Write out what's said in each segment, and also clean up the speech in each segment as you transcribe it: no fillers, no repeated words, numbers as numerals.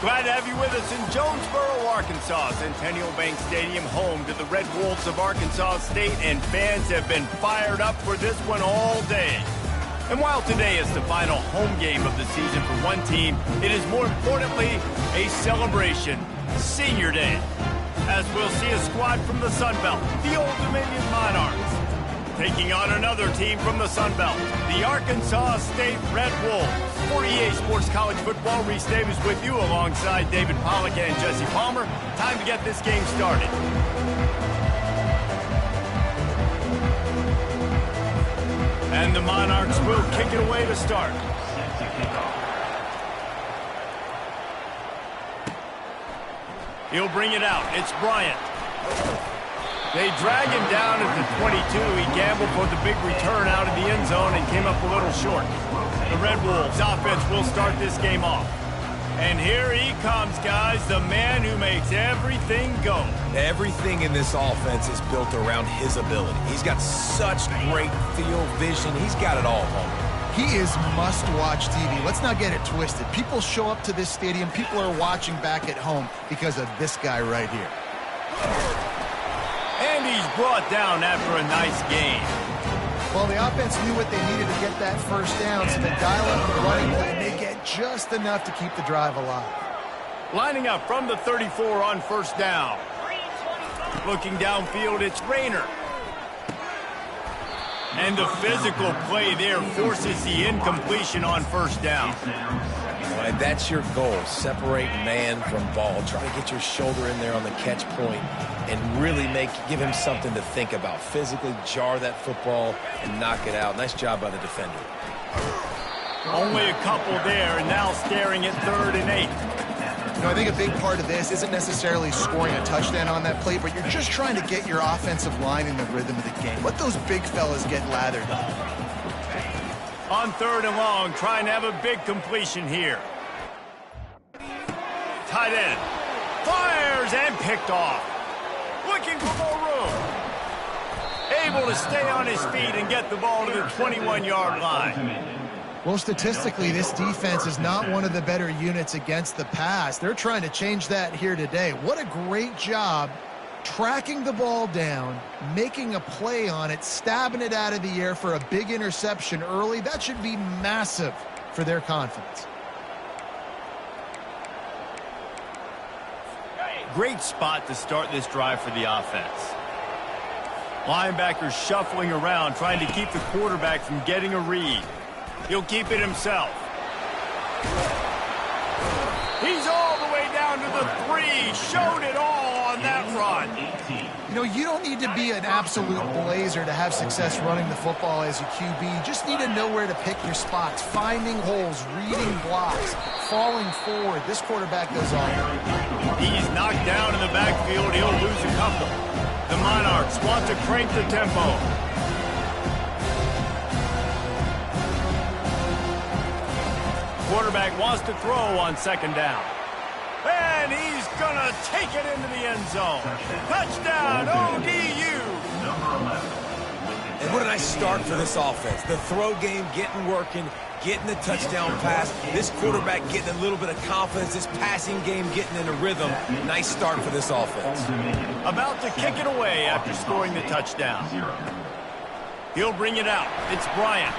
Glad to have you with us in Jonesboro, Arkansas. Centennial Bank Stadium, home to the Red Wolves of Arkansas State, and fans have been fired up for this one all day. And while today is the final home game of the season for one team, it is more importantly a celebration, Senior Day, as we'll see a squad from the Sun Belt, the Old Dominion Monarchs, taking on another team from the Sun Belt, the Arkansas State Red Wolves. For EA Sports College Football, Reese Davis with you alongside David Pollack and Jesse Palmer. Time to get this game started. And the Monarchs will kick it away to start. He'll bring it out. It's Bryant. They drag him down at the 22. He gambled for the big return out of the end zone and came up a little short. The Red Wolves offense will start this game off. And here he comes, guys, the man who makes everything go. Everything in this offense is built around his ability. He's got such great field vision. He's got it all, home. He is must-watch TV. Let's not get it twisted. People show up to this stadium. People are watching back at home because of this guy right here. And he's brought down after a nice game. Well, the offense knew what they needed to get that first down, so they dial up the running play, and they get just enough to keep the drive alive. Lining up from the 34 on first down. Looking downfield, it's Rayner. And the physical play there forces the incompletion on first down. And that's your goal, separate man from ball. Try to get your shoulder in there on the catch point and really give him something to think about. Physically jar that football and knock it out. Nice job by the defender. Only a couple there, and now staring at 3rd and 8. You know, I think a big part of this isn't necessarily scoring a touchdown on that play, but you're just trying to get your offensive line in the rhythm of the game. Let those big fellas get lathered up. On 3rd and long, trying to have a big completion here. Tight end. Fires and picked off. Looking for more room. Able to stay on his feet and get the ball to the 21-yard line. Well, statistically, this defense is not one of the better units against the pass. They're trying to change that here today. What a great job tracking the ball down, making a play on it, stabbing it out of the air for a big interception early. That should be massive for their confidence. Great spot to start this drive for the offense. Linebackers shuffling around, trying to keep the quarterback from getting a read. He'll keep it himself. He's all the way down to the 3. Showed it all on that run. You know, you don't need to be an absolute blazer to have success running the football as a QB. You just need to know where to pick your spots, finding holes, reading blocks, falling forward. This quarterback does all that. He's knocked down in the backfield. He'll lose a couple. The Monarchs want to crank the tempo. Quarterback wants to throw on 2nd down. And he's going to take it into the end zone. Touchdown, ODU. And what a nice start for this offense. The throw game getting working, getting the touchdown pass. This quarterback getting a little bit of confidence. This passing game getting in a rhythm. Nice start for this offense. About to kick it away after scoring the touchdown. He'll bring it out. It's Bryant.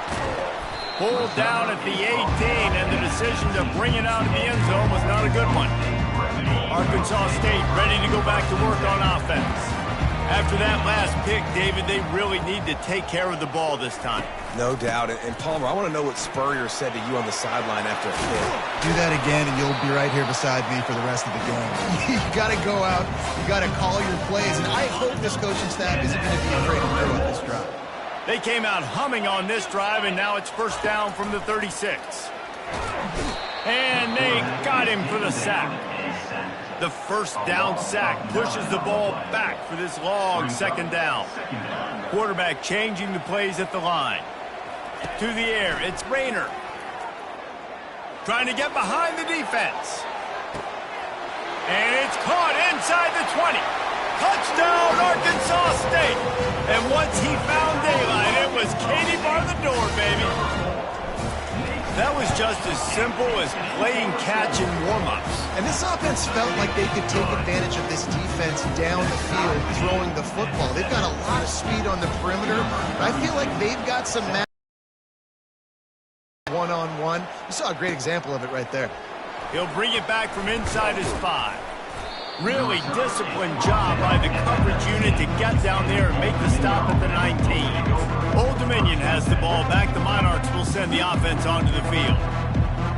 Pulled down at the 18, and the decision to bring it out of the end zone was not a good one. Arkansas State ready to go back to work on offense. After that last pick, David, they really need to take care of the ball this time. No doubt. And Palmer, I want to know what Spurrier said to you on the sideline after a hit. Do that again, and you'll be right here beside me for the rest of the game. You got to go out. You got to call your plays, and I hope this coaching staff isn't going to be afraid to throw at this drive. They came out humming on this drive, and now it's first down from the 36. And they got him for the sack. The first down sack pushes the ball back for this long 2nd down. Quarterback changing the plays at the line. To the air, it's Rayner. Trying to get behind the defense. And it's caught inside the 20. Touchdown, Arkansas State. And once he found daylight, it was Katie bar the door, baby. That was just as simple as playing catch in warm-ups. And this offense felt like they could take advantage of this defense down the field throwing the football. They've got a lot of speed on the perimeter, but I feel like they've got some one-on-one. You saw a great example of it right there. He'll bring it back from inside his 5. Really disciplined job by the coverage unit to get down there and make the stop at the 19. Old Dominion has the ball back. The Monarchs will send the offense onto the field.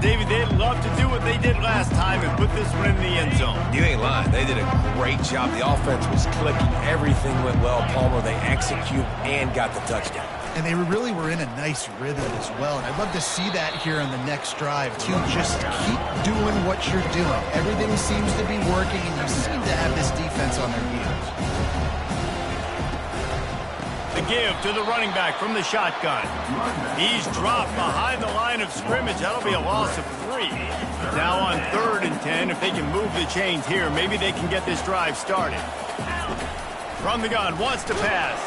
David, they'd love to do what they did last time and put this one in the end zone. You ain't lying. They did a great job. The offense was clicking. Everything went well, Palmer. They executed and got the touchdown. And they really were in a nice rhythm as well. And I'd love to see that here on the next drive, too. Just keep doing what you're doing. Everything seems to be working, and you seem to have this defense on their heels. The give to the running back from the shotgun. He's dropped behind the line of scrimmage. That'll be a loss of 3. Now on 3rd and 10, if they can move the chains here, maybe they can get this drive started. From the gun, wants to pass.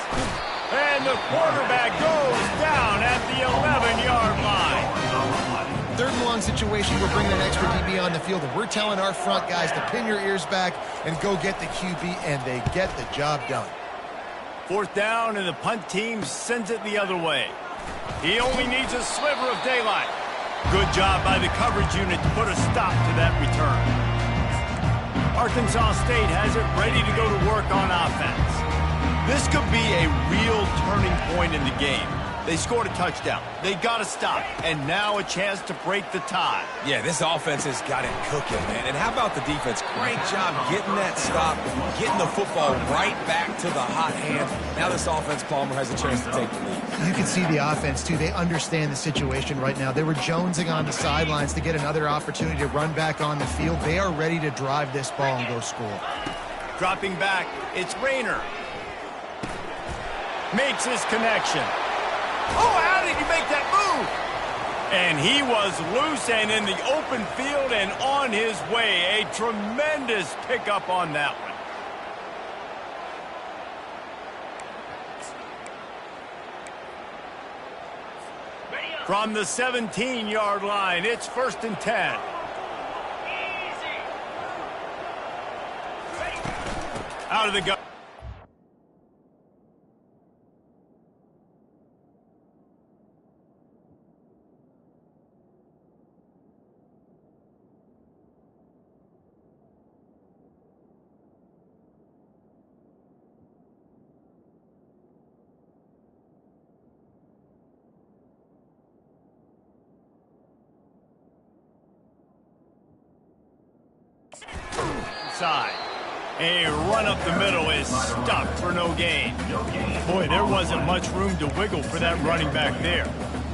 And the quarterback goes down at the 11-yard line. 3rd and long situation, we're bringing an extra DB on the field, and we're telling our front guys to pin your ears back and go get the QB, and they get the job done. 4th down, and the punt team sends it the other way. He only needs a sliver of daylight. Good job by the coverage unit to put a stop to that return. Arkansas State has it ready to go to work on offense. This could be a real turning point in the game. They scored a touchdown. They got to stop. And now a chance to break the tie. Yeah, this offense has got it cooking, man. And how about the defense? Great job getting that stop, getting the football right back to the hot hand. Now this offense, Palmer, has a chance to take the lead. You can see the offense, too. They understand the situation right now. They were jonesing on the sidelines to get another opportunity to run back on the field. They are ready to drive this ball and go score. Dropping back, it's Rayner. Makes his connection. Oh, how did he make that move? And he was loose and in the open field and on his way. A tremendous pickup on that one. From the 17-yard line, it's 1st and 10. Out of the gun. Side. A run up the middle is stopped for no gain. Boy, there wasn't much room to wiggle for that running back there.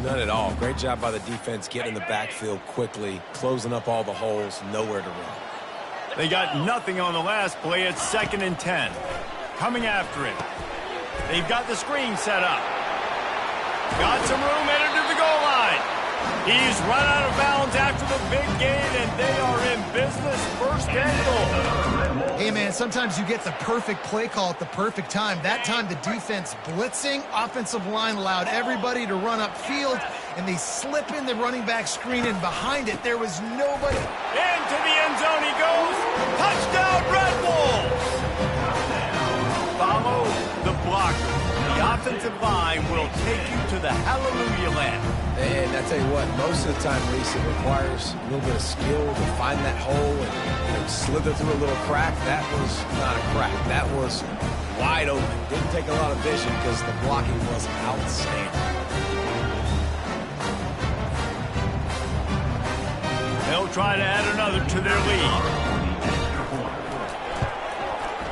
None at all. Great job by the defense getting in the backfield quickly, closing up all the holes, nowhere to run. They got nothing on the last play. It's 2nd and 10. Coming after him. They've got the screen set up. Got some room headed to the goal line. He's run out of bounds after the big gain, and they are in business. 1st and goal. Hey, man, sometimes you get the perfect play call at the perfect time. That time the defense blitzing, offensive line allowed everybody to run upfield, and they slip in the running back screen, and behind it there was nobody. Into the end zone he goes. Touchdown, Red Wolves. Follow the blocker. The offensive line will take you to the hallelujah land. And I tell you what, most of the time, Reese, it requires a little bit of skill to find that hole and slither through a little crack. That was not a crack. That was wide open. Didn't take a lot of vision because the blocking was outstanding. They'll try to add another to their lead.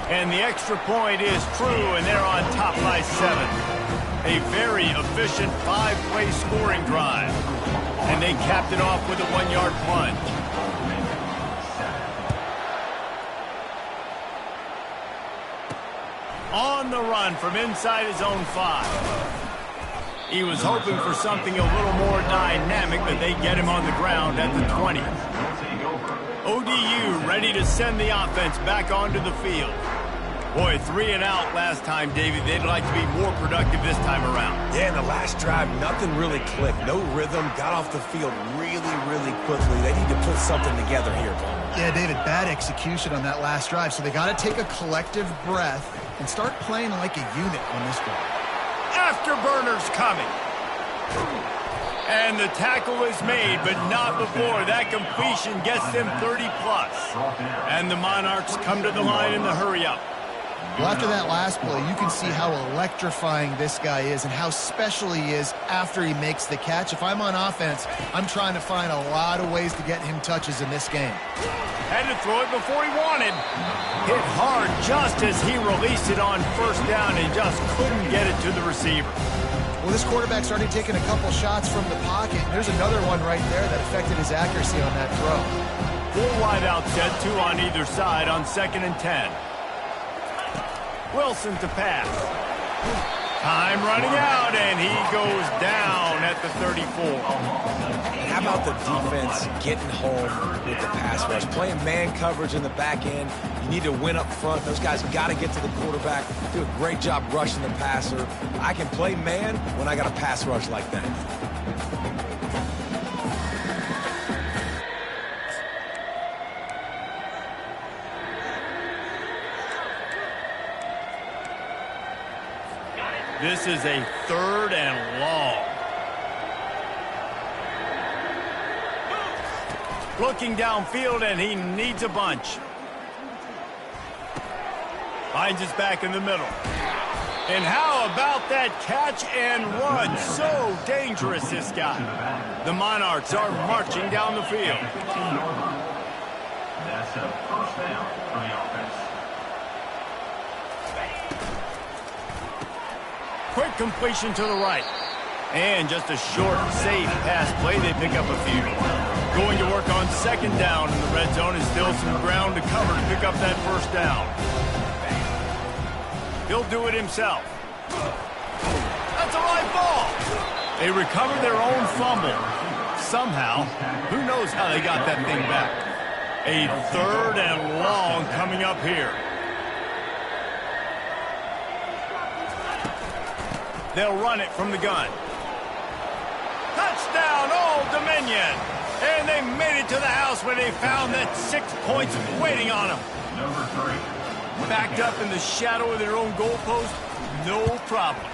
And the extra point is true, and they're on top by 7. A very efficient 5-play scoring drive. And they capped it off with a 1-yard plunge. On the run from inside his own 5. He was hoping for something a little more dynamic, but they get him on the ground at the 20. ODU ready to send the offense back onto the field. Boy, 3 and out last time, David. They'd like to be more productive this time around. Yeah, in the last drive, nothing really clicked. No rhythm, got off the field really, really quickly. They need to put something together here, Paul. Yeah, David, bad execution on that last drive, so they got to take a collective breath and start playing like a unit on this one. Afterburners coming. And the tackle is made, but not before that completion gets them 30-plus. And the Monarchs come to the line in the hurry-up. Well, after that last play, you can see how electrifying this guy is and how special he is after he makes the catch. If I'm on offense, I'm trying to find a lot of ways to get him touches in this game. Had to throw it before he wanted. Hit hard just as he released it on first down and just couldn't get it to the receiver. Well, this quarterback started taking a couple shots from the pocket. There's another one right there that affected his accuracy on that throw. 4 wide out set, 2 on either side on 2nd and 10. Wilson to pass. Time running out, and he goes down at the 34. How about the defense getting home with the pass rush? Playing man coverage in the back end. You need to win up front. Those guys got to get to the quarterback. Do a great job rushing the passer. I can play man when I got a pass rush like that. This is a 3rd and long. Looking downfield, and he needs a bunch. Finds his back in the middle. And how about that catch and run? So dangerous, this guy. The Monarchs are marching down the field. That's a first down for the offense. Quick completion to the right. And just a short, safe pass play. They pick up a few. Going to work on 2nd down in the red zone is still some ground to cover to pick up that first down. He'll do it himself. That's a right ball. They recover their own fumble. Somehow, who knows how they got that thing back. A 3rd and long coming up here. They'll run it from the gun. Touchdown, Old Dominion. And they made it to the house where they found that 6 points waiting on them. Number 3. Backed up in the shadow of their own goalpost, no problem.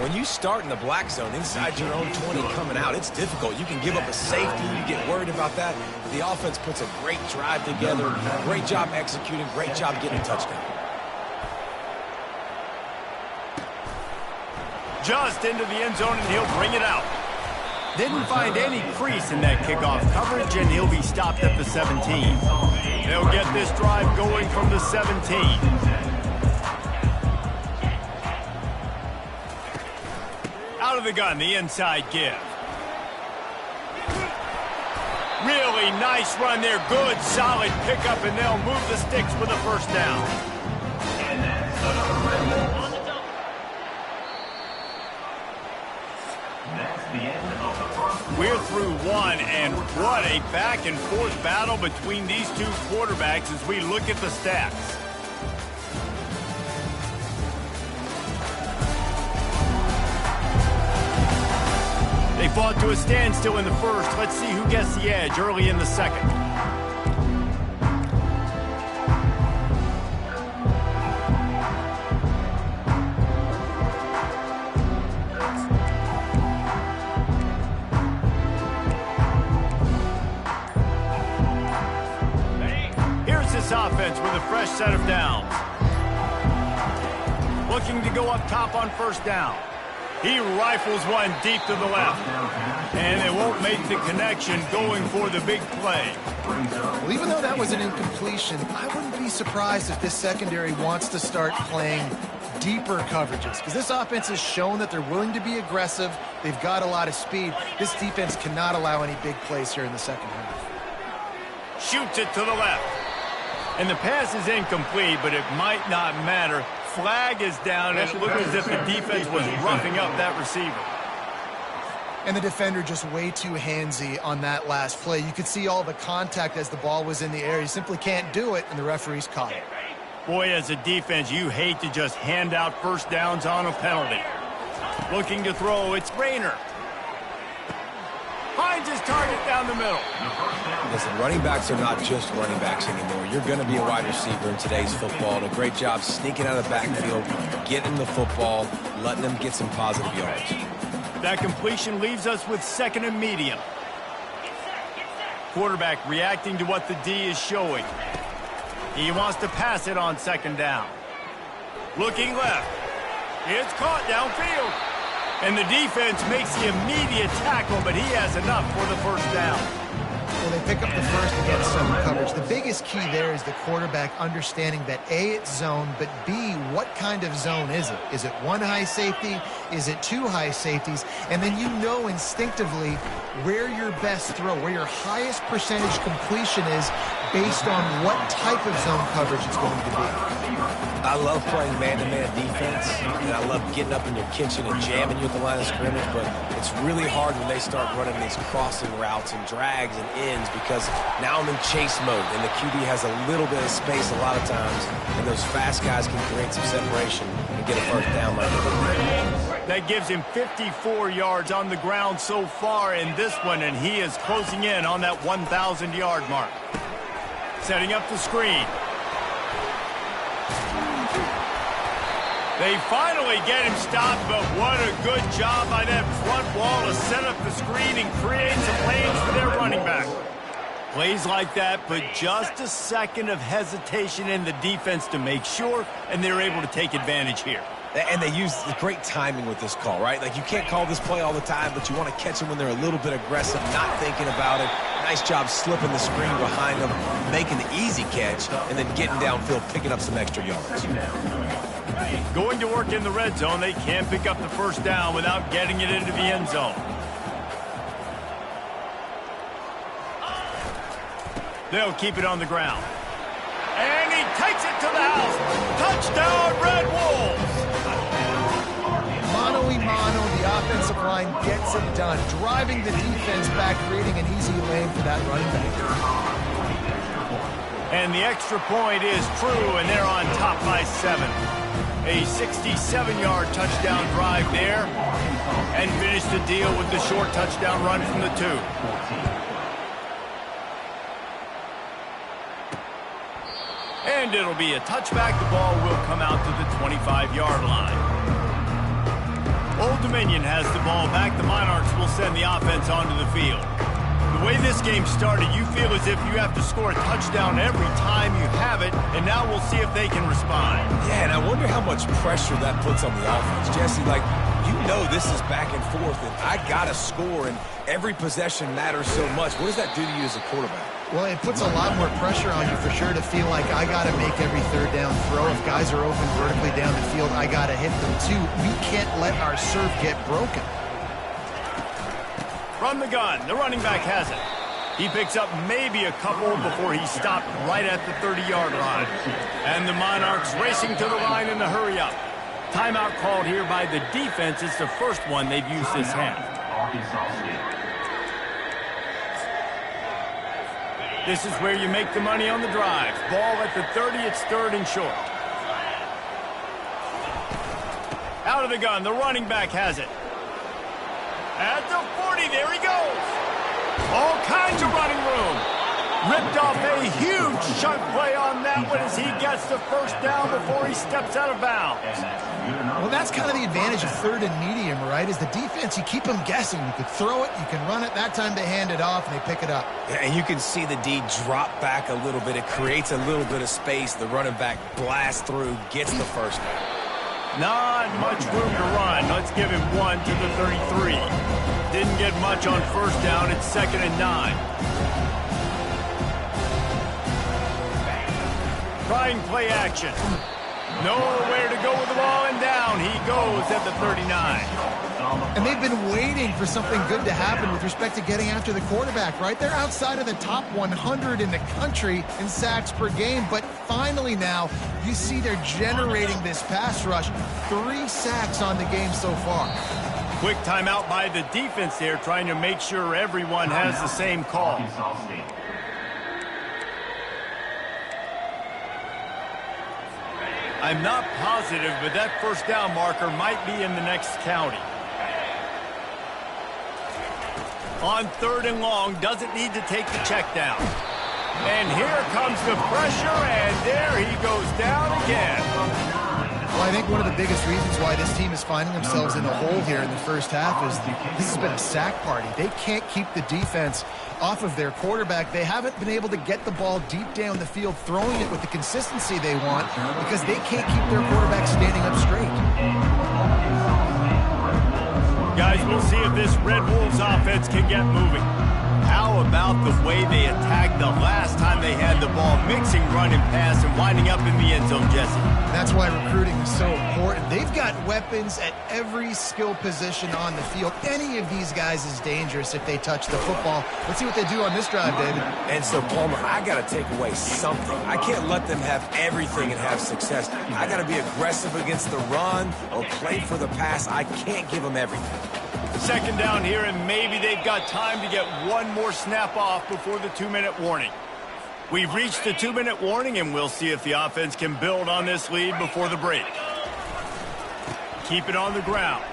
When you start in the black zone inside your own 20 coming out, it's difficult. You can give up a safety. You get worried about that. The offense puts a great drive together. Great job executing. Great job getting a touchdown. Just into the end zone, and he'll bring it out. Didn't find any crease in that kickoff coverage, and he'll be stopped at the 17. They'll get this drive going from the 17. Out of the gun, the inside give. Really nice run there. Good, solid pickup, and they'll move the sticks for the first down. And that's another red ball. That's the end of the first. We're through one, and what a back-and-forth battle between these two quarterbacks as we look at the stats. They fought to a standstill in the first. Let's see who gets the edge early in the second. Here's this offense with a fresh set of downs. Looking to go up top on first down. He rifles one deep to the left. And they won't make the connection going for the big play. Well, even though that was an incompletion, I wouldn't be surprised if this secondary wants to start playing deeper coverages, because this offense has shown that they're willing to be aggressive. They've got a lot of speed. This defense cannot allow any big plays here in the second half. Shoots it to the left. And the pass is incomplete, but it might not matter. Flag is down, and it looked as if the defense was roughing up that receiver. And the defender just way too handsy on that last play. You could see all the contact as the ball was in the air. He simply can't do it, and the referee's caught it. Boy, as a defense, you hate to just hand out first downs on a penalty. Looking to throw, it's Rayner. Finds his target down the middle. Listen, running backs are not just running backs anymore. You're going to be a wide receiver in today's football, and a great job sneaking out of the backfield, getting the football, letting them get some positive yards. That completion leaves us with 2nd and medium. Quarterback reacting to what the D is showing. He wants to pass it on 2nd down. Looking left. It's caught downfield. And the defense makes the immediate tackle, but he has enough for the first down. Well, they pick up the first against zone coverage. The biggest key there is the quarterback understanding that A, it's zone, but B, what kind of zone is it? Is it one high safety? Is it two high safeties? And then you know instinctively where your best throw, where your highest percentage completion is based on what type of zone coverage it's going to be. I love playing man-to-man defense, and I love getting up in your kitchen and jamming you at the line of scrimmage, but it's really hard when they start running these crossing routes and drags and ends because now I'm in chase mode, and the QB has a little bit of space a lot of times, and those fast guys can create some separation and get a first down like they did there. That gives him 54 yards on the ground so far in this one, and he is closing in on that 1,000-yard mark. Setting up the screen. They finally get him stopped, but what a good job by that front wall to set up the screen and create some lanes for their running back. Plays like that, but just a second of hesitation in the defense to make sure, and they're able to take advantage here. And they use great timing with this call, right? Like, you can't call this play all the time, but you want to catch them when they're a little bit aggressive, not thinking about it. Nice job slipping the screen behind them, making the easy catch, and then getting downfield, picking up some extra yards. Going to work in the red zone, they can pick up the first down without getting it into the end zone. They'll keep it on the ground. And he takes it to the house. Touchdown, Red Wolves! Mano-a-mano, the offensive line gets it done, driving the defense back, creating an easy lane for that running back. And the extra point is true, and they're on top by 7. A 67-yard touchdown drive there, and finish the deal with the short touchdown run from the 2. And it'll be a touchback. The ball will come out to the 25-yard line. Old Dominion has the ball back. The Monarchs will send the offense onto the field. The way this game started, you feel as if you have to score a touchdown every time you have it, and now we'll see if they can respond. Yeah, and I wonder how much pressure that puts on the offense. Jesse, like, you know this is back and forth, and I got to score, and every possession matters so much. What does that do to you as a quarterback? Well, it puts a lot more pressure on you for sure to feel like I got to make every third down throw. If guys are open vertically down the field, I got to hit them too. We can't let our serve get broken. From the gun, the running back has it. He picks up maybe a couple before he stopped right at the 30-yard line. And the Monarchs racing to the line in the hurry up. Timeout called here by the defense. It's the first one they've used this half. This is where you make the money on the drive. Ball at the 30, it's 3rd and short. Out of the gun, the running back has it. At the 40, there he goes. All kinds of running room. Ripped off a huge chunk play on that one as he gets the first down before he steps out of bounds. Well, that's kind of the advantage of 3rd and medium, right? Is the defense, you keep them guessing. You could throw it, you can run it. That time they hand it off and they pick it up. Yeah, and you can see the D drop back a little bit. It creates a little bit of space. The running back blasts through, gets the first down. Not much room to run. Let's give him 1 to the 33. Didn't get much on first down. It's 2nd and 9. Trying play action. Nowhere to go with the ball, and down he goes at the 39. And they've been waiting for something good to happen with respect to getting after the quarterback, right? They're outside of the top 100 in the country in sacks per game, but finally now you see they're generating this pass rush. 3 sacks on the game so far. Quick timeout by the defense there, trying to make sure everyone has the same call. I'm not positive, but that first down marker might be in the next county. On 3rd and long, doesn't need to take the check down. And here comes the pressure, and there he goes down again. Well, I think one of the biggest reasons why this team is finding themselves in the hole here in the first half is this has been a sack party. They can't keep the defense off of their quarterback. They haven't been able to get the ball deep down the field, throwing it with the consistency they want because they can't keep their quarterback standing up straight. Guys, we'll see if this Red Wolves offense can get moving. How about the way they attacked the last time they had the ball, mixing run and pass and winding up in the end zone, Jesse? That's why recruiting is so important. They've got weapons at every skill position on the field. Any of these guys is dangerous if they touch the football. Let's see what they do on this drive, David. And so, Palmer, I got to take away something. I can't let them have everything and have success. I got to be aggressive against the run or play for the pass. I can't give them everything. 2nd down here, and maybe they've got time to get one more snap off before the 2-minute warning. We've reached the 2-minute warning, and we'll see if the offense can build on this lead before the break. Keep it on the ground.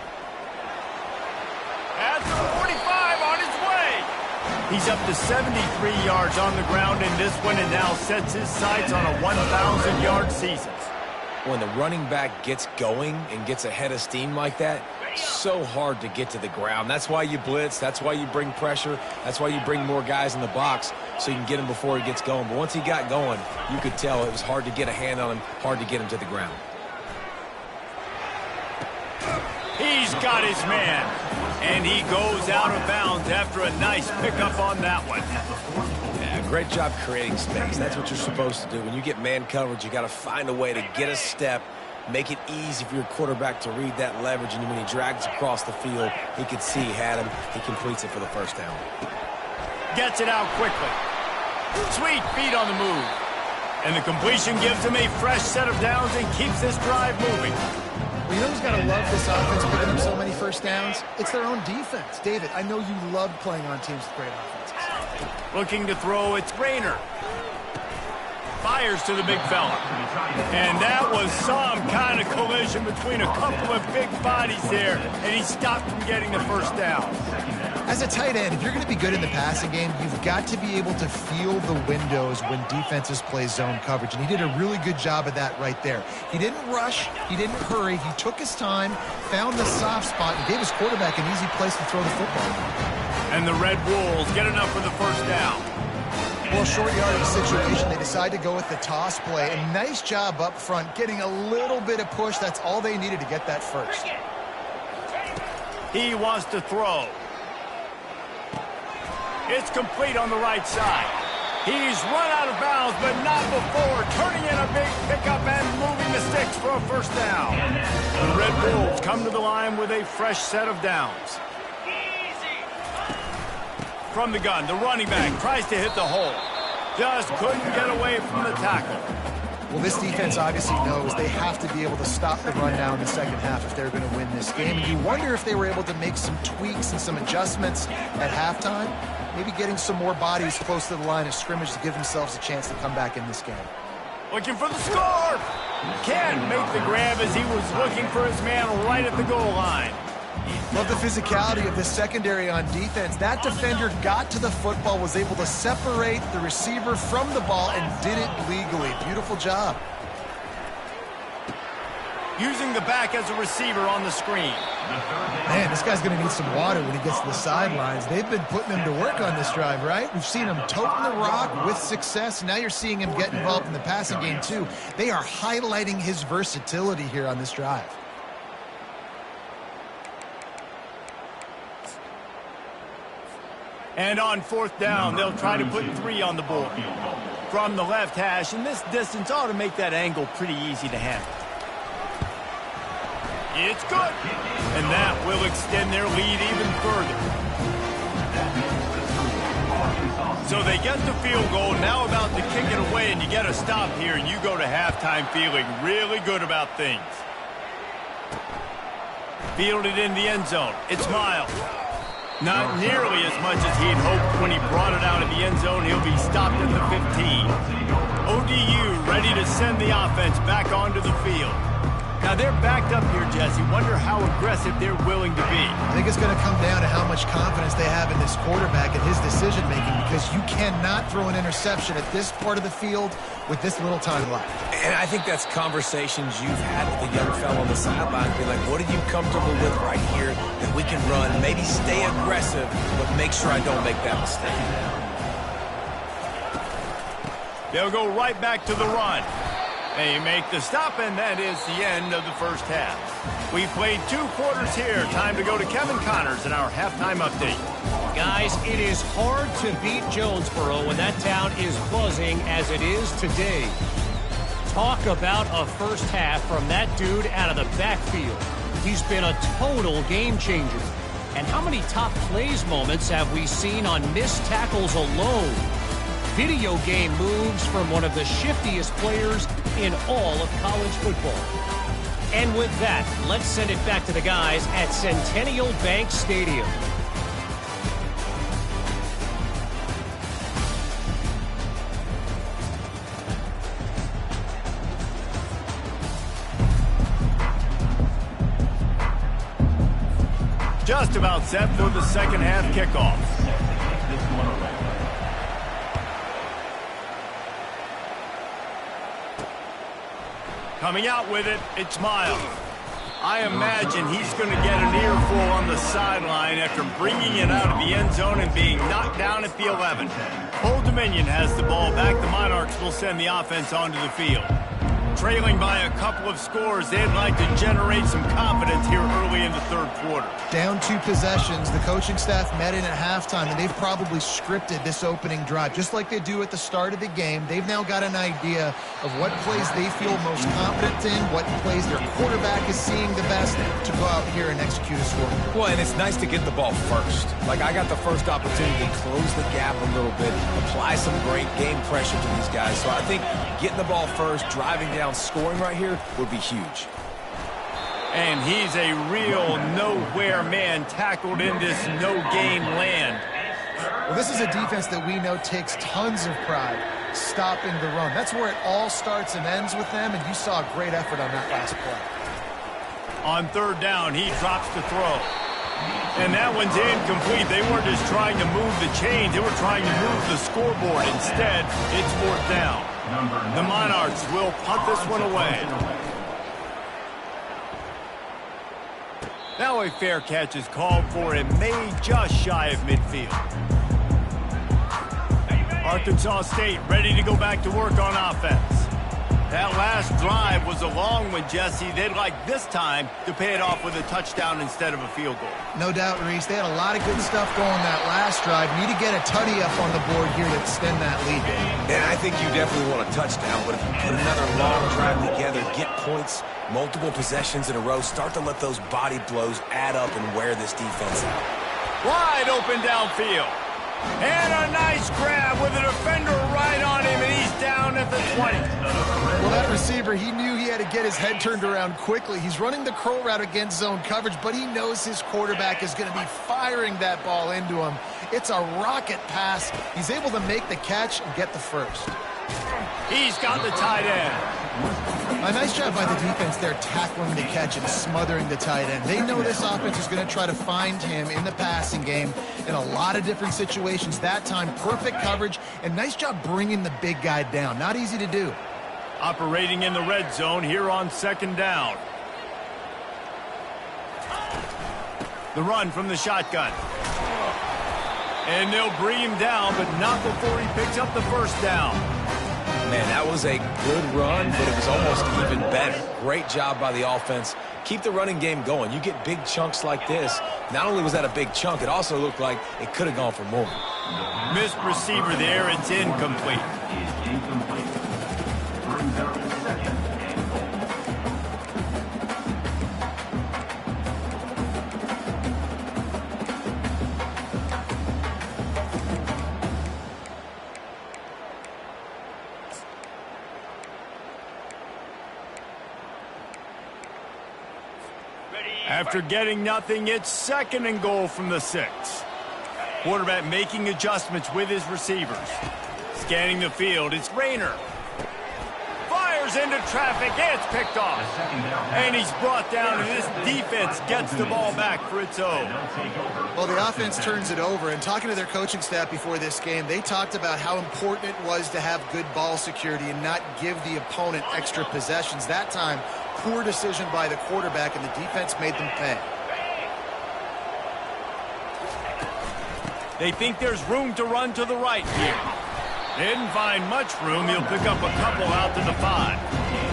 At the 45 on his way. He's up to 73 yards on the ground in this one, and now sets his sights on a 1,000-yard season. When the running back gets going and gets ahead of steam like that, so hard to get to the ground. That's why you blitz. That's why you bring pressure. That's why you bring more guys in the box so you can get him before he gets going. But once he got going, you could tell it was hard to get a hand on him, hard to get him to the ground. He's got his man, and he goes out of bounds after a nice pickup on that one. Yeah, great job creating space. That's what you're supposed to do. When you get man coverage, you got to find a way to get a step, make it easy for your quarterback to read that leverage, and when he drags across the field, he could see he had him. He completes it for the first down. Gets it out quickly. Sweet feet on the move. And the completion gives him a fresh set of downs and keeps this drive moving. Well, you know who's got to love this offense, picking up so many first downs? It's their own defense. David, I know you love playing on teams with great offenses. Looking to throw, it's Rainer. Fires to the big fella. And that was some kind of collision between a couple of big bodies there, and he stopped from getting the first down. As a tight end, if you're going to be good in the passing game, you've got to be able to feel the windows when defenses play zone coverage, and he did a really good job of that right there. He didn't rush, he didn't hurry, he took his time, found the soft spot, and gave his quarterback an easy place to throw the football. And the Red Wolves get enough for the first down. Well, short yardage situation, they decide to go with the toss play, and nice job up front, getting a little bit of push. That's all they needed to get that first. He wants to throw. It's complete on the right side. He's run out of bounds, but not before turning in a big pickup and moving the sticks for a first down. The Red Wolves come to the line with a fresh set of downs. From the gun, the running back tries to hit the hole. Just couldn't get away from the tackle. Well, this defense obviously knows they have to be able to stop the run now in the second half if they're going to win this game. And you wonder if they were able to make some tweaks and some adjustments at halftime. Maybe getting some more bodies close to the line of scrimmage to give themselves a chance to come back in this game. Looking for the score. Can't make the grab as he was looking for his man right at the goal line. Love the physicality of the secondary on defense. That defender got to the football, was able to separate the receiver from the ball, and did it legally. Beautiful job. Using the back as a receiver on the screen. Man, this guy's going to need some water when he gets to the sidelines. They've been putting him to work on this drive, right? We've seen him toting the rock with success. Now you're seeing him get involved in the passing game, too. They are highlighting his versatility here on this drive. And on fourth down, they'll try to put 3 on the board. From the left hash, and this distance ought to make that angle pretty easy to handle. It's good. And that will extend their lead even further. So they get the field goal, now about to kick it away, and you get a stop here, and you go to halftime feeling really good about things. Fielded in the end zone. It's Miles. Not nearly as much as he'd hoped when he brought it out of the end zone. He'll be stopped at the 15. ODU ready to send the offense back onto the field. Now they're backed up here, Jesse. Wonder how aggressive they're willing to be. I think it's going to come down to how much confidence they have in this quarterback and his decision-making, because you cannot throw an interception at this part of the field with this little time left. And I think that's conversations you've had with the young fellow on the sideline. Be like, what are you comfortable with right here that we can run? Maybe stay aggressive, but make sure I don't make that mistake. They'll go right back to the run. They make the stop, and that is the end of the first half. We played 2 quarters here. Time to go to Kevin Connors in our halftime update. Guys, it is hard to beat Jonesboro when that town is buzzing as it is today. Talk about a first half from that dude out of the backfield. He's been a total game changer. And how many top plays moments have we seen on missed tackles alone? Video game moves from one of the shiftiest players in all of college football. And with that, let's send it back to the guys at Centennial Bank Stadium. Just about set for the second half kickoff. Coming out with it, it's Miles. I imagine he's going to get an earful on the sideline after bringing it out of the end zone and being knocked down at the 11. Old Dominion has the ball back. The Monarchs will send the offense onto the field. Trailing by a couple of scores, they'd like to generate some confidence here early in the third quarter. Down 2 possessions, the coaching staff met in at halftime, and they've probably scripted this opening drive. Just like they do at the start of the game, they've now got an idea of what plays they feel most confident in, what plays their quarterback is seeing the best to go out here and execute a score. Well, and it's nice to get the ball first. Like, I got the first opportunity to close the gap a little bit, apply some great game pressure to these guys. So I think getting the ball first, driving down, scoring right here would be huge. And he's a real nowhere man tackled in this no-gain land. Well, this is a defense that we know takes tons of pride stopping the run. That's where it all starts and ends with them, and you saw a great effort on that last play. On third down, he drops the throw. And that one's incomplete. They weren't just trying to move the chains. They were trying to move the scoreboard. Instead, it's fourth down. The Monarchs will punt this one away. Now a fair catch is called for and made just shy of midfield. Arkansas State ready to go back to work on offense. That last drive was a long one, Jesse. They'd like this time to pay it off with a touchdown instead of a field goal. No doubt, Reese. They had a lot of good stuff going that last drive. Need to get a tutty up on the board here to extend that lead. And I think you definitely want a touchdown, but if you put another long drive together, get points, multiple possessions in a row, start to let those body blows add up and wear this defense out. Wide open downfield. And a nice grab with a defender right on him, and he's down at the 20. Well, that receiver, he knew he had to get his head turned around quickly. He's running the curl route against zone coverage, but he knows his quarterback is going to be firing that ball into him. It's a rocket pass. He's able to make the catch and get the first. He's got the tight end. A nice job by the defense there tackling the catch and smothering the tight end. They know this offense is going to try to find him in the passing game in a lot of different situations. That time, perfect coverage, and nice job bringing the big guy down. Not easy to do. Operating in the red zone here on second down. The run from the shotgun. And they'll bring him down, but not before he picks up the first down. Man, that was a good run, but it was almost even better. Great job by the offense. Keep the running game going. You get big chunks like this. Not only was that a big chunk, it also looked like it could have gone for more. Missed receiver there. It's incomplete. After getting nothing, it's second and goal from the 6. Quarterback making adjustments with his receivers. Scanning the field, it's Rayner. goes into traffic. It's picked off. And he's brought down, and this defense gets the ball back for its own. Well, the offense turns it over, and talking to their coaching staff before this game, they talked about how important it was to have good ball security and not give the opponent extra possessions. That time, poor decision by the quarterback, and the defense made them pay. They think there's room to run to the right here. Didn't find much room. He'll pick up a couple out to the 5.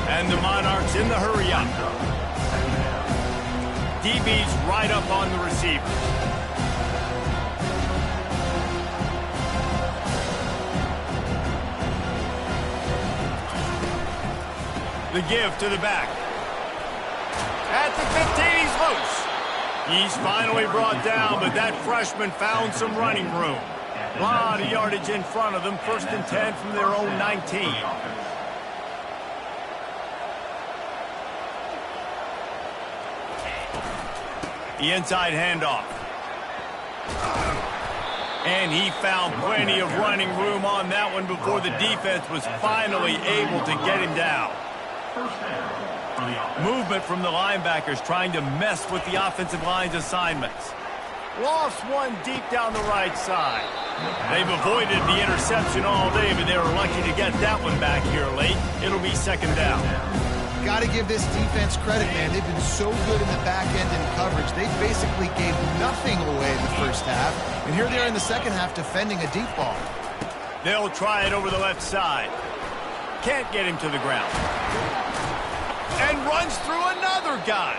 And the Monarchs in the hurry up. DB's right up on the receiver. The give to the back. At the 15, he's loose. He's finally brought down, but that freshman found some running room. A lot of yardage in front of them. 1st and 10 from their own 19. The inside handoff. And he found plenty of running room on that one before the defense was finally able to get him down. Movement from the linebackers trying to mess with the offensive line's assignments. Lost one deep down the right side. They've avoided the interception all day, but they were lucky to get that one back here late. It'll be 2nd down. Got to give this defense credit, man. They've been so good in the back end in coverage. They basically gave nothing away in the first half, and here they are in the second half defending a deep ball. They'll try it over the left side. Can't get him to the ground. And runs through another guy.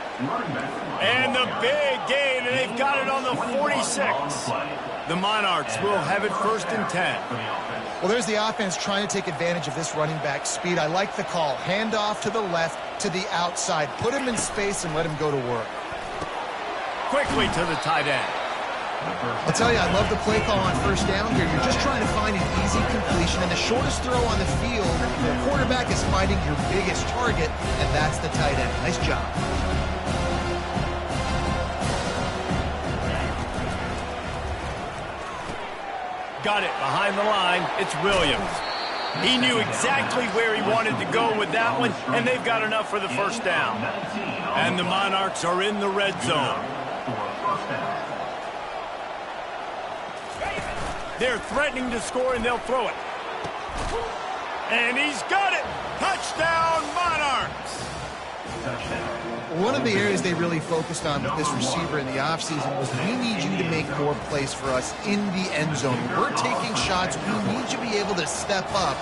And the big gain, and they've got it on the 46. The Monarchs will have it 1st and 10. Well, there's the offense trying to take advantage of this running back speed. I like the call. Hand off to the left, to the outside. Put him in space and let him go to work. Quickly to the tight end. I'll tell you, I love the play call on 1st down here. You're just trying to find an easy completion, and the shortest throw on the field, the quarterback is finding your biggest target, and that's the tight end. Nice job. Got it behind the line. It's Williams. He knew exactly where he wanted to go with that one, and they've got enough for the 1st down. And the Monarchs are in the red zone. They're threatening to score, and they'll throw it. And he's got it. Touchdown, Monarchs. One of the areas they really focused on with this receiver in the offseason was we need you to make more plays for us in the end zone. We're taking shots. We need you to be able to step up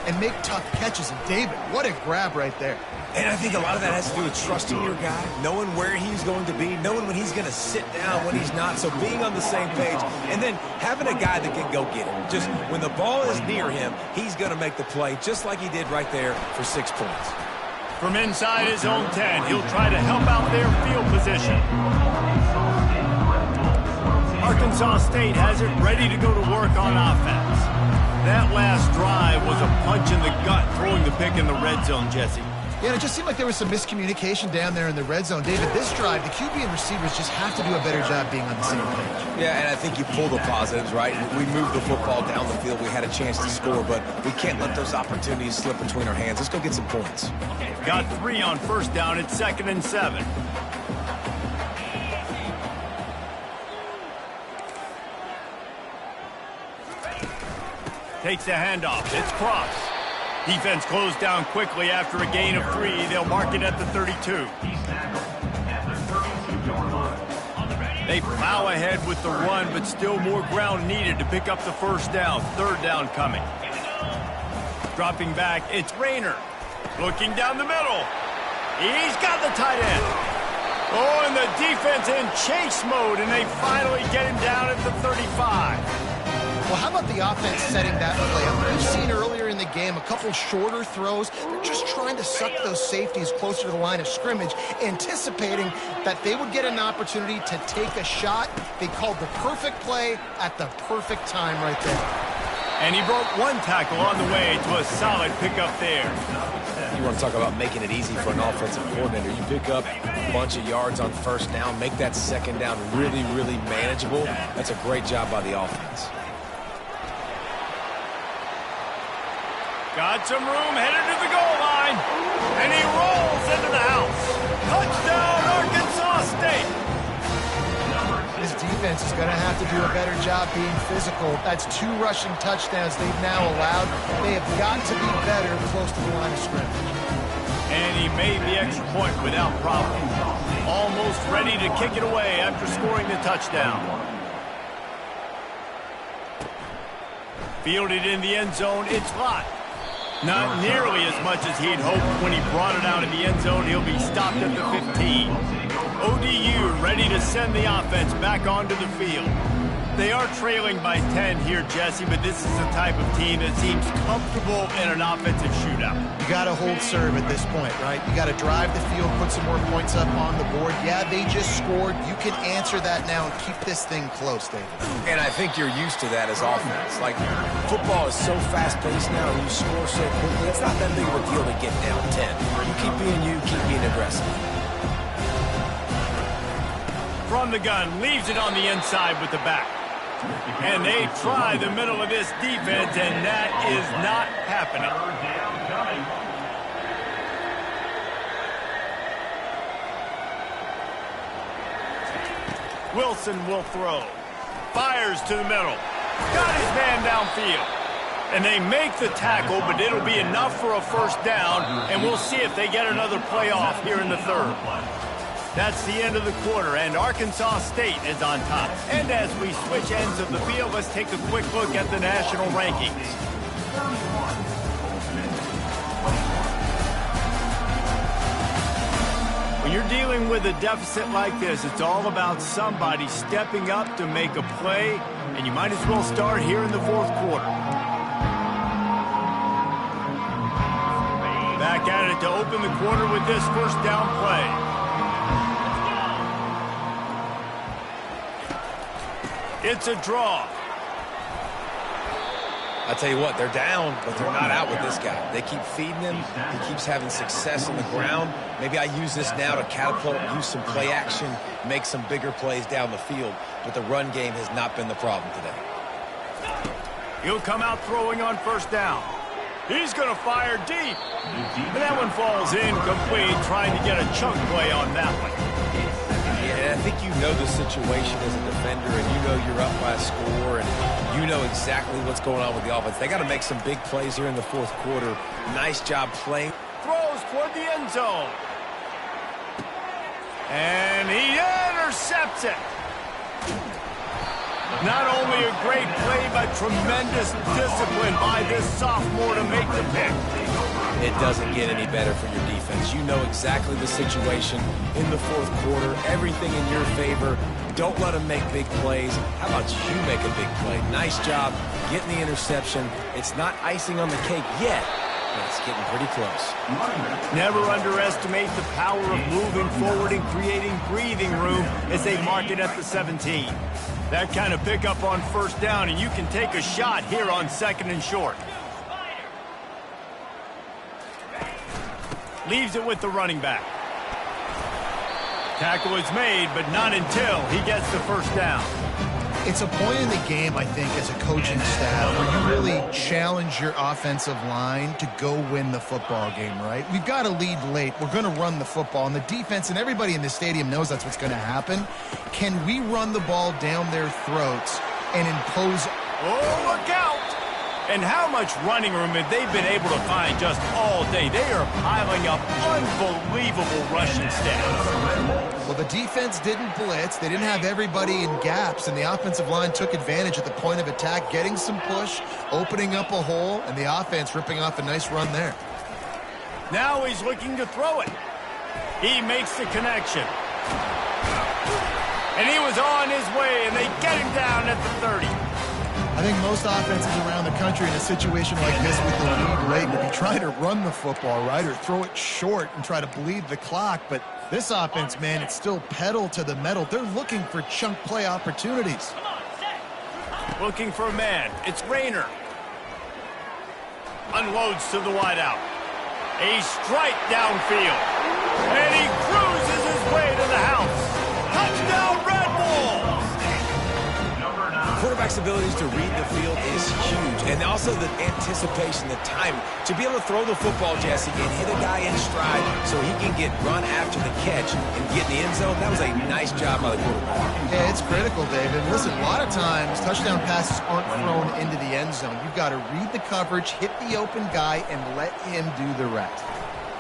and make tough catches. And David, what a grab right there. And I think a lot of that has to do with trusting your guy, knowing where he's going to be, knowing when he's going to sit down, when he's not, so being on the same page, and then having a guy that can go get him. Just when the ball is near him, he's going to make the play, just like he did right there for 6 points. From inside his own 10, he'll try to help out their field position. Arkansas State has it ready to go to work on offense. That last drive was a punch in the gut, throwing the pick in the red zone, Jesse. Yeah, and it just seemed like there was some miscommunication down there in the red zone. David, this drive, the QB and receivers just have to do a better job being on the same page. Yeah, and I think you pull the positives, right? We moved the football down the field. We had a chance to score, but we can't let those opportunities slip between our hands. Let's go get some points. Got 3 on 1st down. It's 2nd and 7. Takes the handoff. It's Cross. Defense closed down quickly after a gain of 3. They'll mark it at the 32. They plow ahead with the run, but still more ground needed to pick up the 1st down. 3rd down coming. Dropping back, it's Rayner. Looking down the middle. He's got the tight end. Oh, and the defense in chase mode, and they finally get him down at the 35. Well, how about the offense setting that play up? We've seen earlier in the game a couple shorter throws. They're just trying to suck those safeties closer to the line of scrimmage, anticipating that they would get an opportunity to take a shot. They called the perfect play at the perfect time right there. And he broke 1 tackle on the way to a solid pickup there. You want to talk about making it easy for an offensive coordinator. You pick up a bunch of yards on 1st down, make that 2nd down really, really manageable. That's a great job by the offense. Got some room, headed to the goal line. And he rolls into the house. Touchdown, Arkansas State. This defense is going to have to do a better job being physical. That's 2 rushing touchdowns they've now allowed. They have got to be better close to the line of scrimmage. And he made the extra point without problem. Almost ready to kick it away after scoring the touchdown. Fielded in the end zone, it's Lott. Not nearly as much as he'd hoped when he brought it out of the end zone. He'll be stopped at the 15. ODU ready to send the offense back onto the field. They are trailing by 10 here, Jesse, but this is the type of team that seems comfortable in an offensive shootout. You got to hold serve at this point, right? You got to drive the field, put some more points up on the board. Yeah, they just scored. You can answer that now and keep this thing close, David. And I think you're used to that as offense. Like, football is so fast-paced now, and you score so quickly, it's not that big of a deal to get down 10. You keep being you, keep being aggressive. From the gun, leaves it on the inside with the back. And they try the middle of this defense, and that is not happening. Wilson will throw. Fires to the middle. Got his man downfield. And they make the tackle, but it'll be enough for a first down, and we'll see if they get another play off here in the third. That's the end of the quarter, and Arkansas State is on top. And as we switch ends of the field, let's take a quick look at the national rankings. When you're dealing with a deficit like this, it's all about somebody stepping up to make a play, and you might as well start here in the fourth quarter. Back at it to open the quarter with this first down play. It's a draw. I tell you what, they're down, but they're not out with this guy. They keep feeding him. He keeps having success on the ground. Maybe I use this now to catapult, use some play action, make some bigger plays down the field. But the run game has not been the problem today. He'll come out throwing on first down. He's going to fire deep. And that one falls incomplete, trying to get a chunk play on that one. Yeah, I think you know the situation as a defender, and you know you're up by a score, and you know exactly what's going on with the offense. They got to make some big plays here in the fourth quarter. Nice job playing. Throws toward the end zone. And he intercepts it. Not only a great play, but tremendous discipline by this sophomore to make the pick. It doesn't get any better for your defense. You know exactly the situation in the fourth quarter. Everything in your favor. Don't let them make big plays. How about you make a big play? Nice job getting the interception. It's not icing on the cake yet, but it's getting pretty close. Never underestimate the power of moving forward and creating breathing room as they mark it at the 17. That kind of pickup on first down, and you can take a shot here on second and short. Leaves it with the running back. Tackle is made, but not until he gets the first down. It's a point in the game, I think, as a coaching staff, where you really challenge your offensive line to go win the football game, right? We've got to lead late. We're going to run the football. And the defense and everybody in the stadium knows that's what's going to happen. Can we run the ball down their throats and impose... Oh, look out! And how much running room have they been able to find just all day? They are piling up unbelievable rushing stats. Well, the defense didn't blitz. They didn't have everybody in gaps, and the offensive line took advantage at the point of attack, getting some push, opening up a hole, and the offense ripping off a nice run there. Now he's looking to throw it. He makes the connection. And he was on his way, and they get him down at the 30. I think most offenses around the country in a situation like this with the lead late would be trying to run the football, right, or throw it short and try to bleed the clock. But this offense, man, it's still pedal to the metal. They're looking for chunk play opportunities. Looking for a man. It's Rayner. Unloads to the wideout. A strike downfield. And he cruises his way to the house. Touchdown, Red Wolves! Quarterback quarterback's abilities to read the field is huge. And also the anticipation, the time to be able to throw the football, Jesse, and hit a guy in stride so he can get run after the catch and get in the end zone. That was a nice job by the quarterback. Yeah, it's critical, David. Listen, a lot of times touchdown passes aren't thrown into the end zone. You've got to read the coverage, hit the open guy, and let him do the rest.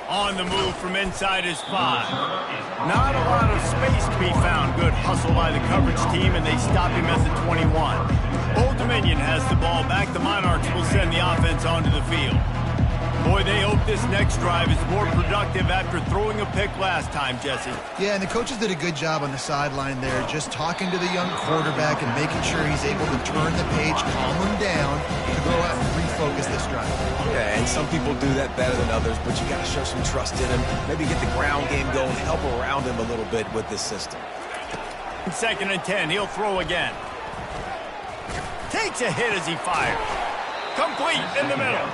On the move from inside his 5. Not a lot of space to be found. Good hustle by the coverage team, and they stop him at the 21. Old Dominion has the ball back. The Monarchs will send the offense onto the field. Boy, they hope this next drive is more productive after throwing a pick last time, Jesse. Yeah, and the coaches did a good job on the sideline there, just talking to the young quarterback and making sure he's able to turn the page, calm him down, to go out and refocus this drive. Yeah, and some people do that better than others, but you got to show some trust in him, maybe get the ground game going, help around him a little bit with this system. 2nd and 10, he'll throw again. Takes a hit as he fires. Complete in the middle.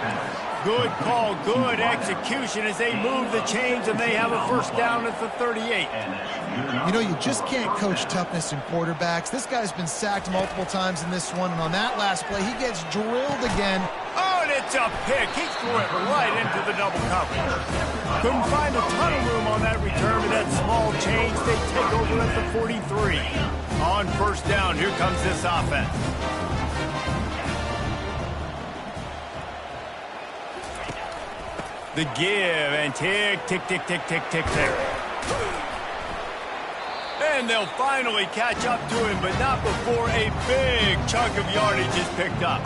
Good call, good execution as they move the chains, and they have a first down at the 38. You know, you just can't coach toughness in quarterbacks. This guy's been sacked multiple times in this one, and on that last play, he gets drilled again. Oh, and it's a pick. He threw it right into the double coverage. Couldn't find a ton of room on that return, but that small change, they take over at the 43. On first down, here comes this offense. The give, and tick, tick, tick, tick, tick, tick, tick. And they'll finally catch up to him, but not before a big chunk of yardage is picked up.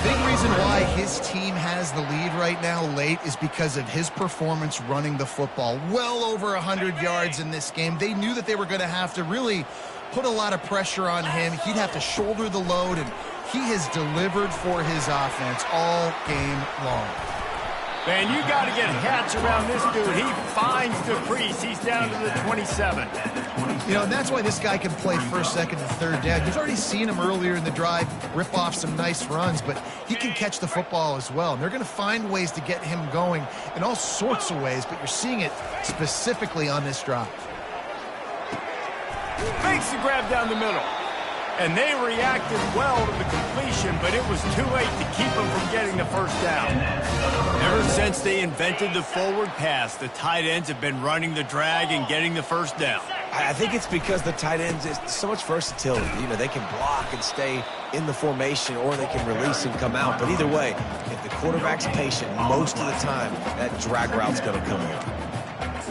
Big reason why his team has the lead right now late is because of his performance running the football. Well over 100 yards in this game. They knew that they were going to have to really put a lot of pressure on him. He'd have to shoulder the load, and he has delivered for his offense all game long. Man, you got to get hats around this dude. He finds the crease. He's down to the 27. You know, and that's why this guy can play first, second, and third down. You've already seen him earlier in the drive rip off some nice runs, but he can catch the football as well. And they're going to find ways to get him going in all sorts of ways, but you're seeing it specifically on this drive. Makes the grab down the middle. And they reacted well to the completion, but it was too late to keep them from getting the first down. Ever since they invented the forward pass, the tight ends have been running the drag and getting the first down. I think it's because the tight ends is so much versatility. You know, they can block and stay in the formation, or they can release and come out. But either way, if the quarterback's patient, most of the time, that drag route's going to come in.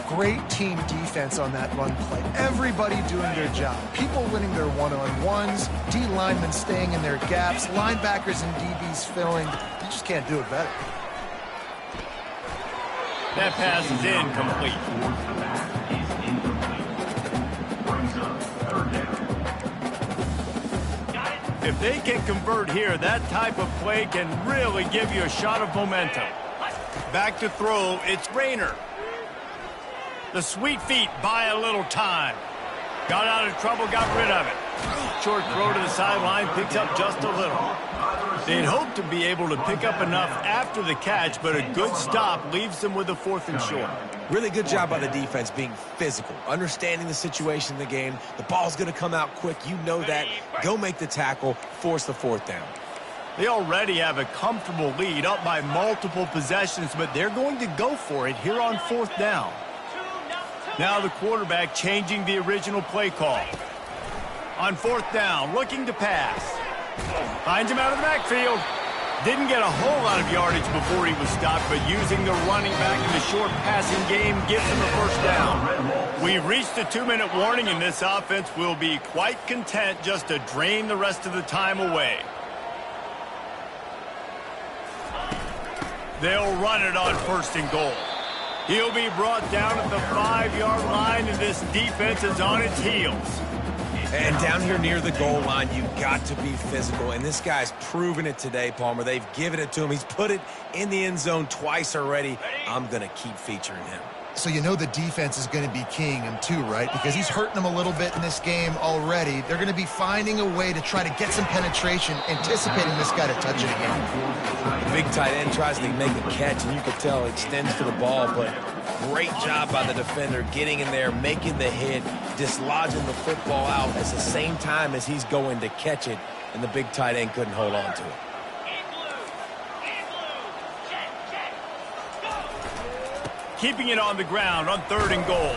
Great team defense on that run play. Everybody doing their job. People winning their one-on-ones, D linemen staying in their gaps, linebackers and DBs filling. You just can't do it better. That pass is incomplete. If they can convert here, that type of play can really give you a shot of momentum. Back to throw, it's Rayner. The sweet feet buy a little time. Got out of trouble, got rid of it. Short throw to the sideline, picks up just a little. They'd hoped to be able to pick up enough after the catch, but a good stop leaves them with a 4th and short. Really good job by the defense being physical, understanding the situation in the game. The ball's going to come out quick. You know that. Go make the tackle, force the 4th down. They already have a comfortable lead, up by multiple possessions, but they're going to go for it here on 4th down. Now the quarterback changing the original play call. On 4th down, looking to pass. Finds him out of the backfield. Didn't get a whole lot of yardage before he was stopped, but using the running back in the short passing game gives him a first down. We've reached the 2-minute warning, and this offense will be quite content just to drain the rest of the time away. They'll run it on 1st and goal. He'll be brought down at the 5-yard line, and this defense is on its heels. And down here near the goal line, you've got to be physical. And this guy's proven it today, Palmer. They've given it to him. He's put it in the end zone twice already. I'm going to keep featuring him. So you know the defense is going to be keying him too, right? Because he's hurting them a little bit in this game already. They're going to be finding a way to try to get some penetration, anticipating this guy to touch it again. The big tight end tries to make a catch, and you can tell extends for the ball, but Great job by the defender getting in there, making the hit, dislodging the football out at the same time as he's going to catch it, and the big tight end couldn't hold on to it. Keeping it on the ground on 3rd and goal.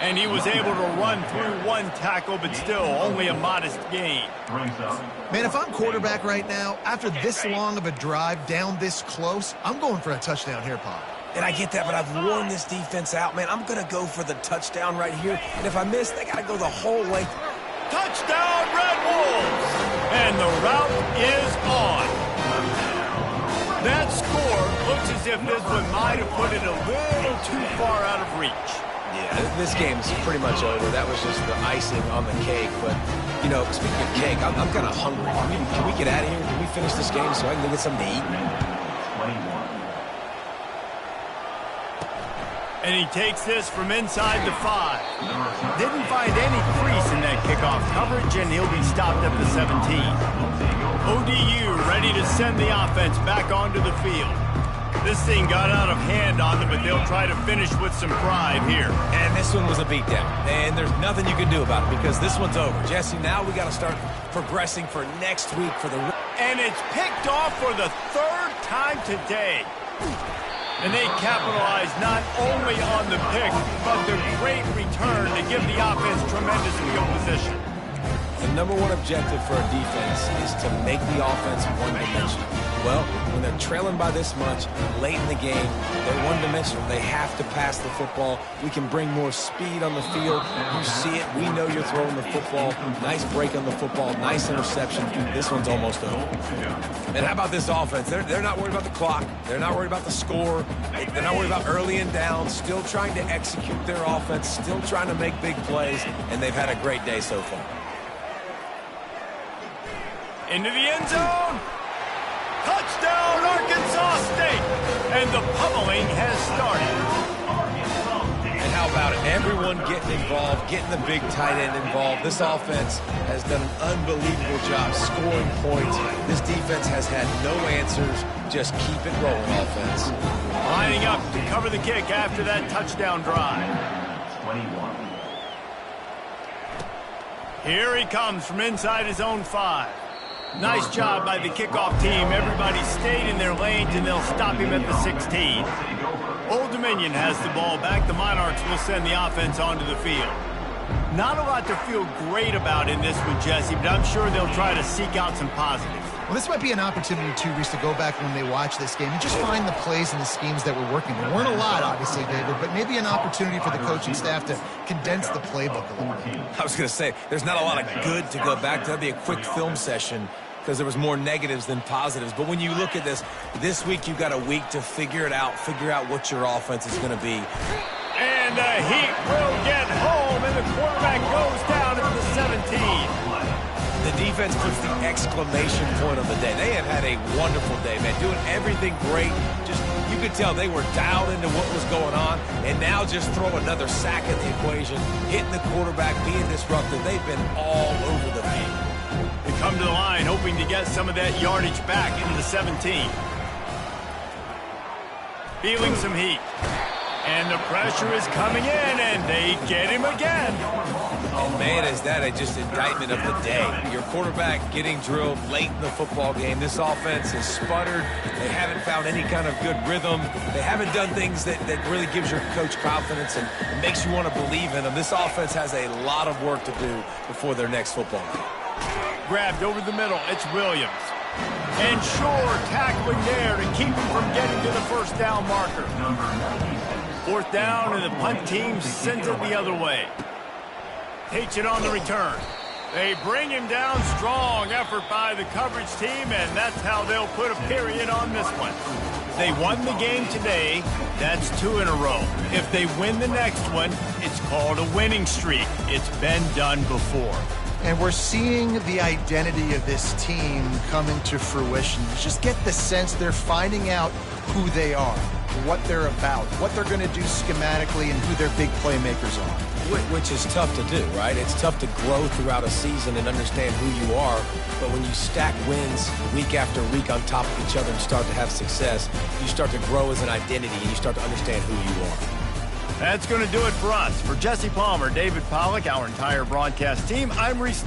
And he was able to run through one tackle, but still only a modest gain. Man, if I'm quarterback right now, after this long of a drive down this close, I'm going for a touchdown here, Pop. And I get that, but I've worn this defense out, man. I'm going to go for the touchdown right here. And if I miss, they got to go the whole length. Touchdown, Red Wolves! And the route is on. That score looks as if this one might have put it a little too far out of reach. Yeah, this game's pretty much over. That was just the icing on the cake. But, you know, speaking of cake, I'm kind of hungry. Can we get out of here? Can we finish this game so I can go get something to eat? And he takes this from inside the 5. Didn't find any crease in that kickoff coverage, and he'll be stopped at the 17. ODU ready to send the offense back onto the field. This thing got out of hand on them, but they'll try to finish with some pride here. And this one was a beatdown. And there's nothing you can do about it because this one's over. Jesse, now we got to start progressing for next week for the... And it's picked off for the 3rd time today. And they capitalize not only on the pick, but the great return to give the offense tremendous field position. The number one objective for a defense is to make the offense one-dimensional. Well, when they're trailing by this much, late in the game, they're one-dimensional. They have to pass the football. We can bring more speed on the field. You see it. We know you're throwing the football. Nice break on the football. Nice interception. This one's almost over. And how about this offense? They're not worried about the clock. They're not worried about the score. They're not worried about early and down. Still trying to execute their offense. Still trying to make big plays. And they've had a great day so far. Into the end zone. Touchdown, Arkansas State. And the pummeling has started. And how about it? Everyone getting involved, getting the big tight end involved. This offense has done an unbelievable job scoring points. This defense has had no answers. Just keep it rolling, offense. Lining up to cover the kick after that touchdown drive. 21. Here he comes from inside his own 5. Nice job by the kickoff team. Everybody stayed in their lanes, and they'll stop him at the 16. Old Dominion has the ball back. The Monarchs will send the offense onto the field. Not a lot to feel great about in this one, Jesse, but I'm sure they'll try to seek out some positives. Well, this might be an opportunity, too, Reese, to go back when they watch this game and just find the plays and the schemes that were working. There weren't a lot, obviously, David, but maybe an opportunity for the coaching staff to condense the playbook a little bit. I was going to say, there's not a lot of good to go back to. That'd be a quick film session because there was more negatives than positives. But when you look at this week you've got a week to figure it out, figure out what your offense is going to be. And the Heat will get home, and the quarterback goes down at the 17. The defense puts the exclamation point on the day. They have had a wonderful day, man, doing everything great. Just, you could tell they were dialed into what was going on, and now just throw another sack in the equation, hitting the quarterback, being disruptive. They've been all over the field. They come to the line hoping to get some of that yardage back into the 17. Feeling some heat. And the pressure is coming in, and they get him again. And man, is that just indictment of the day. Your quarterback getting drilled late in the football game. This offense has sputtered. They haven't found any kind of good rhythm. They haven't done things that really gives your coach confidence and makes you want to believe in them. This offense has a lot of work to do before their next football game. Grabbed over the middle. It's Williams. And Shore tackling there to keep him from getting to the first down marker. 4th down, and the punt team sends it the other way. Takes it on the return. They bring him down. Strong effort by the coverage team, and that's how they'll put a period on this one. They won the game today. That's 2 in a row. If they win the next one, it's called a winning streak. It's been done before. And we're seeing the identity of this team come into fruition. You just get the sense they're finding out who they are, what they're about, what they're going to do schematically, and who their big playmakers are. Which is tough to do, right? It's tough to grow throughout a season and understand who you are. But when you stack wins week after week on top of each other and start to have success, you start to grow as an identity and you start to understand who you are. That's going to do it for us. For Jesse Palmer, David Pollack, our entire broadcast team, I'm Reese.